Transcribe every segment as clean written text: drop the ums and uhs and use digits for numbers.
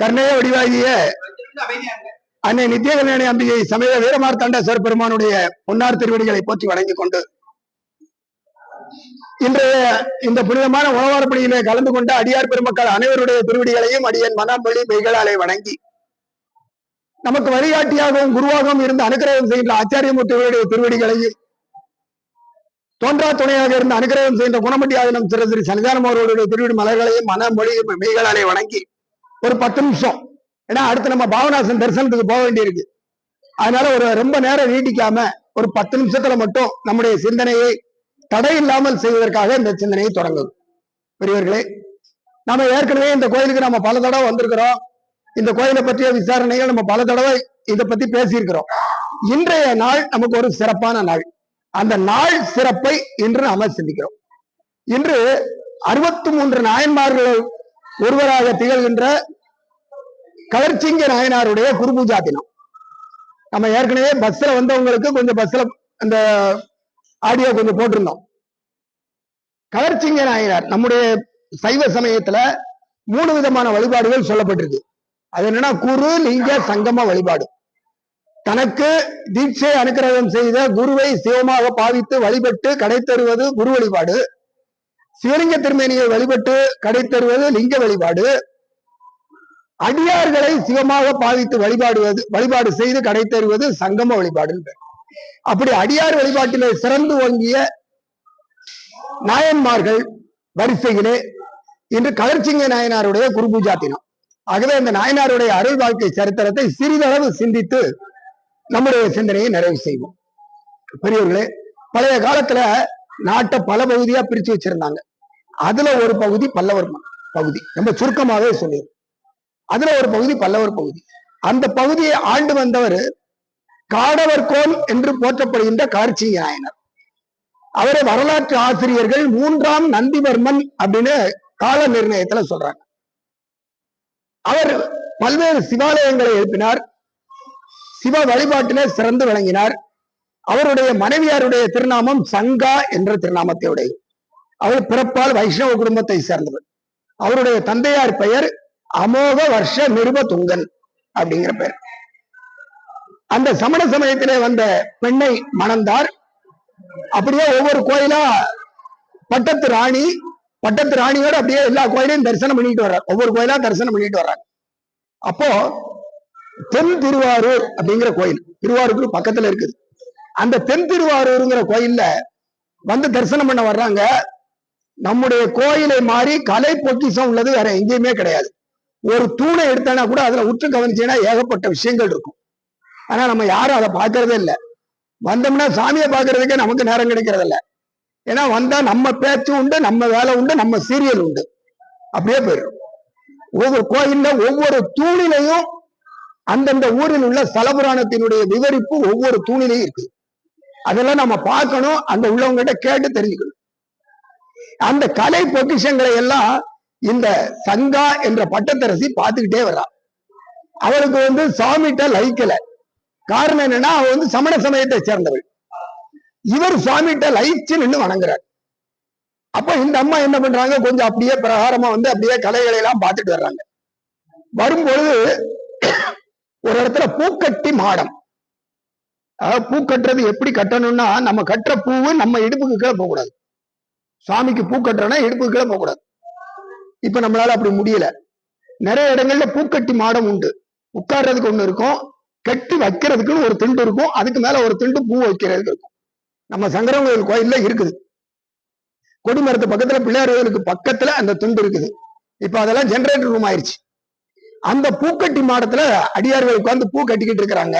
கர்ணய வடிவாகிய அன்னை நித்திய கல்யாணி அம்பிகை சமய வீரமார்த்தாண்ட சிவபெருமானுடைய பொன்னார் திருவடிகளை போற்றி வணங்கிக் கொண்டு இன்றைய இந்த புனிதமான உணவார் பணியிலே கலந்து கொண்ட அடியார் பெருமக்கள் அனைவருடைய திருவடிகளையும் அடியன் மனமொழி மெய்களாலே வணங்கி நமக்கு வழிகாட்டியாகவும் குருவாகவும் இருந்து அனுகிரகம் செய்கின்ற ஆச்சாரியமூர்த்திகளுடைய திருவடிகளையும் தோன்றா துணையாக இருந்து அனுகிரகம் செய்கின்ற குணமட்டி ஆதனம் சிறு சிறு சன்னிதானம் அவர்களுடைய திருவடி மலர்களையும் மனமொழி மெய்களாலே வணங்கி ஒரு 10 நிமிஷம், ஏன்னா அடுத்து நம்ம பாவநாசன் தரிசனத்துக்கு போக வேண்டியிருக்கு. அதனால ஒரு ரொம்ப நேரம் நீட்டிக்காம ஒரு 10 நிமிஷத்துல மட்டும் நம்முடைய சிந்தனையை தடை இல்லாமல் செய்வதற்காக இந்த சிந்தனையை தொடங்குது. பெரியவர்களே, நம்ம ஏற்கனவே இந்த கோயிலுக்கு நம்ம பல தடவை வந்திருக்கிறோம். இந்த கோயிலை பற்றிய விசாரணைகள் நம்ம பல தடவை இதை பத்தி பேசியிருக்கிறோம். இன்றைய நாள் நமக்கு ஒரு சிறப்பான நாள். அந்த நாள் சிறப்பை இன்று நாம சிந்திக்கிறோம். இன்று 63 நாயன்மார்கள் ஒருவராக திகழ்கின்ற கவர்ச்சிங்க நாயனாருடைய குருபூஜா தினம். நம்ம ஏற்கனவே பஸ்ல வந்தவங்களுக்கு கொஞ்சம் பஸ்ல அந்த ஆடியோ கொஞ்சம் போட்டிருந்தோம். கவர்ச்சிங்க நாயனார் நம்முடைய சைவ சமயத்துல 3 விதமான வழிபாடுகள் சொல்லப்பட்டிருக்கு. அது என்னன்னா குரு லிங்க சங்கம வழிபாடு. தனக்கு தீட்சை அனுக்கிரகம் செய்த குருவை சிவமாக பாவித்து வழிபட்டு கடை தருவது குரு வழிபாடு. சிவலிங்க திருமேனியை வழிபட்டு கடை தருவது லிங்க வழிபாடு. அடியார்களை சிவமாக பாவித்து வழிபாடு செய்து கடை தருவது சங்கம வழிபாடு. அப்படி அடியார் வழிபாட்டிலே சிறந்து ஓங்கிய நாயன்மார்கள் வரிசையிலே இன்று கவர்ச்சிங்க நாயனாருடைய குருபூஜா தினம். ஆகவே இந்த நாயனாருடைய அருள் வாழ்க்கை சரித்திரத்தை சிறிதளவு சிந்தித்து நம்முடைய சிந்தனையை நிறைவு செய்வோம். பெரியவர்களே, பழைய காலத்துல நாட்டை பல பகுதியா பிரிச்சு வச்சிருந்தாங்க. அதுல ஒரு பகுதி பல்லவர் பகுதி, நம்ம சுருக்கமாவே சொல்லிடுறோம். அதுல ஒரு பகுதி பல்லவர் பகுதி. அந்த பகுதியை ஆண்டு வந்தவர் காடவர்கோன் என்று போற்றப்படுகின்ற கவர்ச்சிங்க நாயனார். அவரை வரலாற்று ஆசிரியர்கள் 3ஆம் நந்திவர்மன் அப்படின்னு கால நிர்ணயத்துல சொல்றாங்க. அவர் பல்வேறு சிவாலயங்களை எழுப்பினார். சிவ வழிபாட்டிலே சிறந்து விளங்கினார். அவருடைய மனைவியாருடைய திருநாமம் சங்கா என்ற திருநாமத்தை உடையது. அவர் பிறப்பால் வைஷ்ணவ குடும்பத்தை சேர்ந்தவர். அவருடைய தந்தையார் பெயர் அமோக வருஷ நிருப துங்கன் அப்படிங்கிற பெயர். அந்த சமண சமயத்திலே வந்த பெண்ணை மணந்தார். அப்படியே ஒவ்வொரு கோயிலா பட்டத்து ராணியோட அப்படியே எல்லா கோயிலையும் தரிசனம் பண்ணிட்டு வர்றார். ஒவ்வொரு கோயிலா தரிசனம் பண்ணிட்டு வர்றாங்க. அப்போ தென் திருவாரூர் அப்படிங்கிற கோயில் திருவாரூருக்கு பக்கத்துல இருக்குது. அந்த தென் திருவாரூருங்கிற கோயில்ல வந்து தரிசனம் பண்ண வர்றாங்க. நம்முடைய கோயிலை மாறி கலை பொக்கிஷம் உள்ளது வேற எங்கேயுமே கிடையாது. ஒரு தூணை எடுத்தனா கூட அதுல உற்று கவனிச்சேன்னா ஏகப்பட்ட விஷயங்கள் இருக்கும். ஆனா நம்ம யாரும் அதை பார்க்கறதே இல்லை. வந்தோம்னா சாமியை பார்க்கறதுக்கே நமக்கு நேரம் கிடைக்கிறது இல்லை. ஏன்னா வந்தா நம்ம பேச்சு உண்டு, நம்ம வேலை உண்டு, நம்ம சீரியல் உண்டு, அப்படியே போயிடும். ஒவ்வொரு கோயில்ல ஒவ்வொரு தூணிலையும் அந்தந்த ஊரில் உள்ள ஸ்தலபுராணத்தினுடைய விவரிப்பு ஒவ்வொரு தூணிலையும் இருக்கு. அதெல்லாம் நம்ம பார்க்கணும், அந்த உள்ளவங்கிட்ட கேட்டு தெரிஞ்சுக்கணும். அந்த கலை பொக்கிஷங்களை எல்லாம் இந்த சங்கா என்ற பட்டத்தரசி பார்த்துக்கிட்டே வர்றா. அவளுக்கு வந்து சுவாமிகிட்ட லயிக்கல. காரணம் என்னன்னா, அவ சமண சமயத்தை சேர்ந்தவள். இவர் சுவாமிகிட்ட லயிச்சு நின்று வணங்குறார். அப்ப இந்த அம்மா என்ன பண்றாங்க, கொஞ்சம் அப்படியே பிரகாரமா அப்படியே கலைகளை எல்லாம் பார்த்துட்டு வர்றாங்க. வரும்பொழுது ஒரு இடத்துல பூக்கட்டி மாடம், பூ கட்டுறது எப்படி கட்டணும்னா, நம்ம கட்டுற பூவு நம்ம இடுப்புக்கு கீழே போகக்கூடாது. சுவாமிக்கு பூ கட்டுறோம்னா இடுப்புக்கு கீழே போகக்கூடாது. இப்ப நம்மளால அப்படி முடியல. நிறைய இடங்கள்ல பூக்கட்டி மாடம் உண்டு. உட்கார்றதுக்கு ஒண்ணு இருக்கும், கட்டி வைக்கிறதுக்குன்னு ஒரு திண்டு இருக்கும், அதுக்கு மேல ஒரு திண்டு பூ வைக்கிறதுக்கு இருக்கும். நம்ம சங்கரன் கோயில்ல இருக்குது. கொடிமரத்து பக்கத்துல பிள்ளையார் கோயிலுக்கு பக்கத்துல அந்த துண்டு இருக்குது. இப்ப அதெல்லாம் ஜெனரேட்டர் ரூம் ஆயிடுச்சு. அந்த பூக்கட்டி மாடத்துல அடியார்கள் உட்கார்ந்து பூ கட்டிக்கிட்டு இருக்கிறாங்க.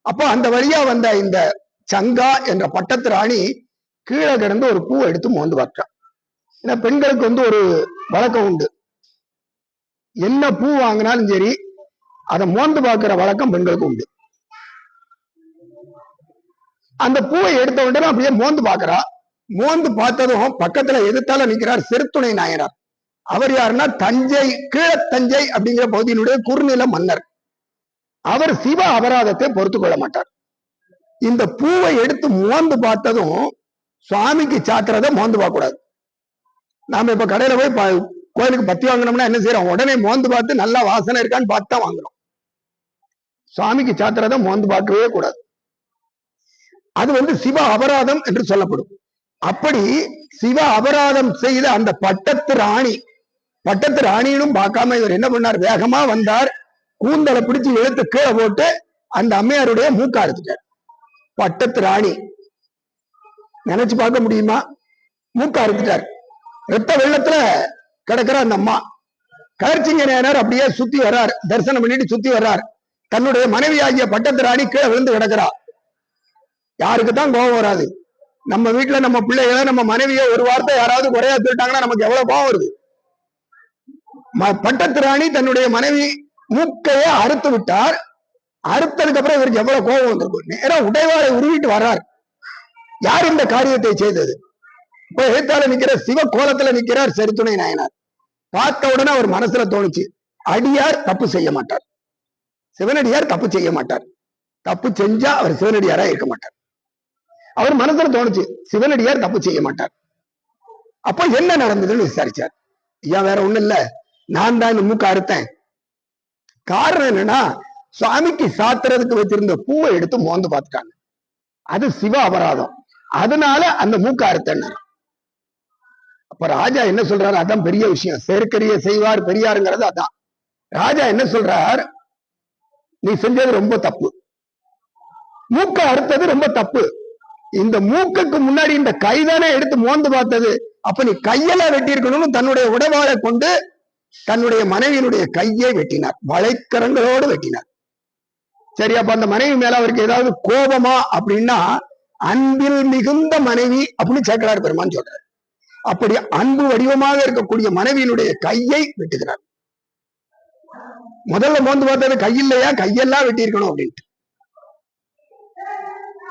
அப்போ அந்த வழியா வந்த இந்த சங்கா என்ற பட்டத்து ராணி கீழே கிடந்து ஒரு பூ எடுத்து மோந்து பார்க்கிறான். ஏன்னா பெண்களுக்கு ஒரு வழக்கம் உண்டு. என்ன பூ வாங்கினாலும் சரி அதை மோந்து பார்க்கிற வழக்கம் பெண்களுக்கு உண்டு. அந்த பூவை எடுத்த உடனே அப்படியே மோந்து பார்க்கிறா. மோந்து பார்த்ததும் பக்கத்துல எதிர்த்தால நிற்கிறார் சிறுத்துணை நாயனார். அவர் யாருன்னா தஞ்சை, கீழத்தஞ்சை அப்படிங்கிற பகுதியினுடைய குறுநில மன்னர். அவர் சிவ அபராதத்தை பொறுத்து கொள்ள மாட்டார். இந்த பூவை எடுத்து மோந்து பார்த்ததும் சுவாமிக்கு சாத்துறத மோந்து பார்க்க கூடாது. நாம இப்ப கடையில போய் கோயிலுக்கு பத்தி வாங்கினோம்னா என்ன செய்யறோம்? உடனே மோந்து பார்த்து நல்லா வாசனை இருக்கான்னு பார்த்து தான் வாங்குறோம். சுவாமிக்கு சாத்திரத்தை மோந்து பார்க்கவே கூடாது. அது சிவ அபராதம் என்று சொல்லப்படும். அப்படி சிவ அபராதம் செய்த அந்த பட்டத்து ராணியும் பார்க்காம இவர் என்ன பண்ணார்? வேகமா வந்தார், கூந்தலை பிடிச்சு இழுத்து கீழே போட்டு அந்த அம்மையாருடைய மூக்கா எடுத்துட்டார். பட்டத்து ராணி நினைச்சு பார்க்க முடியுமா? மூக்கா எடுத்துட்டார். ரத்த வெள்ளத்துல கிடக்கிற அந்த அம்மா. கவர்ச்சிங்க நேரம் அப்படியே சுத்தி வர்றார், தரிசனம் பண்ணிட்டு சுத்தி வர்றார். தன்னுடைய மனைவி ஆகிய பட்டத்து ராணி கீழே விழுந்து கிடக்கிறா. யாருக்குத்தான் கோபம் வராது? நம்ம வீட்டுல நம்ம பிள்ளைகளை நம்ம மனைவியை ஒரு வார்த்தை யாராவது குறையா சொல்லிட்டாங்கன்னா நமக்கு எவ்வளவு கோபம் வருது. பட்டத்து ராணி தன்னுடைய மனைவி மூக்கையே அறுத்து விட்டார். அறுத்ததுக்கு அப்புறம் இவருக்கு எவ்வளவு கோபம் வந்திருக்கும். நேரம் உடைவாரை உருவிட்டு வர்றார். யார் இந்த காரியத்தை செய்தது? இப்ப எழுத்தால நிக்கிற சிவ கோலத்துல நிக்கிறார் செருத்துணை நாயனார். பார்த்த உடனே அவர் மனசுல தோணுச்சு, அடியார் தப்பு செய்ய மாட்டார், சிவனடியார் தப்பு செய்ய மாட்டார், தப்பு செஞ்சா அவர் சிவனடியாரா இருக்க மாட்டார். அவர் மனசுல தோணுச்சு, சிவனடியார் தப்பு செய்ய மாட்டார். அப்ப என்ன நடந்ததுன்னு விசாரிச்சார். ஐயா வேற ஒண்ணு இல்ல, நான் தான் இந்த மூக்க அறுத்தேன். காரணம் என்னன்னா, சுவாமிக்கு சாத்துறதுக்கு வச்சிருந்த பூவை எடுத்து மோந்து பார்த்துட்டாங்க. அது சிவ அபராதம். அதனால அந்த மூக்க அறுத்தேன். அப்ப ராஜா என்ன சொல்றாரு? அதான் பெரிய விஷயம். செயற்கரிய செய்வார் பெரியாருங்கிறது அதான். ராஜா என்ன சொல்றார்? நீ செஞ்சது ரொம்ப தப்பு, மூக்க அறுத்தது ரொம்ப தப்பு. இந்த மூக்குக்கு முன்னாடி இந்த கைதானே எடுத்து மோந்து பார்த்தது. அப்ப நீ கையெல்லாம் வெட்டி இருக்கணும்னு தன்னுடைய உடைவாளை கொண்டு தன்னுடைய மனைவியினுடைய கையை வெட்டினார், வளைக்கரங்களோடு வெட்டினார். சரி, அப்ப அந்த மனைவி மேல அவருக்கு ஏதாவது கோபமா அப்படின்னா, அன்பில் மிகுந்த மனைவி அப்படின்னு சேக்கலார் பெருமான் சொல்றார். அப்படி அன்பு வடிவமாக இருக்கக்கூடிய மனைவியினுடைய கையை வெட்டுகிறார். முதல்ல மோந்து பார்த்தது கையில்லையா, கையெல்லாம் வெட்டி இருக்கணும் அப்படின்ட்டு.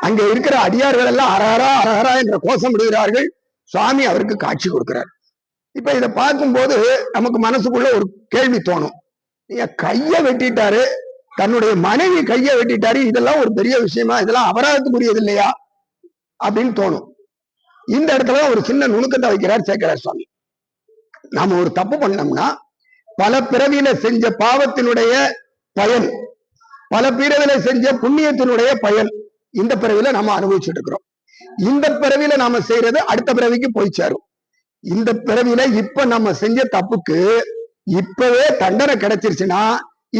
அங்க இருக்கிற அடியார்கள் எல்லாம் அரஹரா அரஹரா என்ற கோஷம் விடுகிறார்கள். சுவாமி அவருக்கு காட்சி கொடுக்கிறார். இப்ப இதை பார்க்கும்போது நமக்கு மனசுக்குள்ள ஒரு கேள்வி தோணும். நீங்க கைய வெட்டிட்டாரு, தன்னுடைய மனைவி கைய வெட்டிட்டாரு, இதெல்லாம் ஒரு பெரிய விஷயமா? இதெல்லாம் அபராதத்துக்குரியது இல்லையா அப்படின்னு தோணும். இந்த இடத்துல ஒரு சின்ன நுணுக்கத்தை வைக்கிறார் சேக்கரார் சுவாமி. நாம ஒரு தப்பு பண்ணோம்னா, பல பிறவியில செஞ்ச பாவத்தினுடைய பயன், பல பிறவியில செஞ்ச புண்ணியத்தினுடைய பயன் இந்த பிறவில நாம அனுபவிச்சுட்டு இருக்கிறோம். இந்த பிறவில நாம செய்யறது அடுத்த பிறவிக்கு போய் சேரும். இந்த பிறவில இப்ப நம்ம செஞ்ச தப்புக்கு இப்பவே தண்டனை கிடைச்சிருச்சுன்னா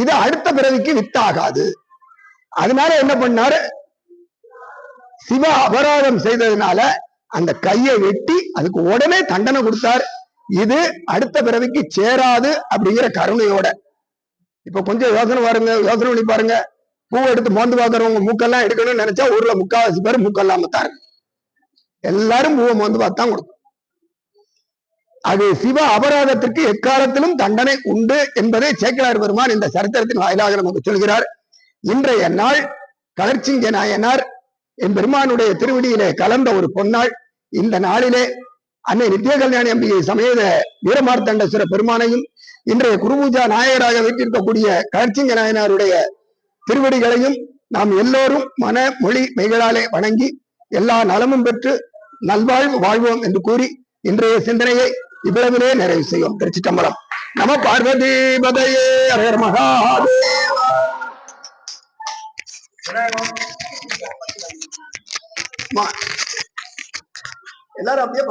இது அடுத்த பிறவிக்கு வித்தாகாது. அதனால என்ன பண்ணாரு? சிவ அபராதம் செய்ததுனால அந்த கையை வெட்டி அதுக்கு உடனே தண்டனை கொடுத்தார். இது அடுத்த பிறவிக்கு சேராது அப்படிங்கிற கருணையோட. இப்ப கொஞ்சம் யோசனை பண்ணி பாருங்க. பூவை எடுத்து மோந்து பாக்குறவங்க மூக்கெல்லாம் எடுக்கணும்னு நினைச்சா ஊர்ல முக்காவாசி பேர் மூக்கெல்லாம் தாரு. எல்லாரும் பூவை மோந்து பார்த்து தான் கொடுக்கும். அது சிவ அபராதத்திற்கு எக்காலத்திலும் தண்டனை உண்டு என்பதை சேக்கிழார் பெருமான் இந்த சரித்திரத்தின் வாயிலாக நமக்கு சொல்கிறார். இன்றைய நாள் கவர்ச்சிங்க நாயனார் என் பெருமானுடைய திருவடியிலே கலந்த ஒரு பொன்னாள். இந்த நாளிலே அன்னை நித்திய கல்யாணி அம்பிகை சமேத வீரமார்த்தண்டேஸ்வர பெருமானையும் இன்றைய குருபூஜா நாயகராக வீட்டிருக்கக்கூடிய கவர்ச்சிங்க நாயனாருடைய திருவடிகளையும் நாம் எல்லோரும் மன மொழி மெய்களாலே வணங்கி எல்லா நலமும் பெற்று நல்வாழ்வு வாழ்வோம் என்று கூறி இன்றைய சிந்தனையை இவ்வளவிலே நிறைவு செய்வோம். திருச்சிற்றம்பலம். நம பார்வதி பதையே ஹர மகாதேவா. எல்லாரும் அப்படியே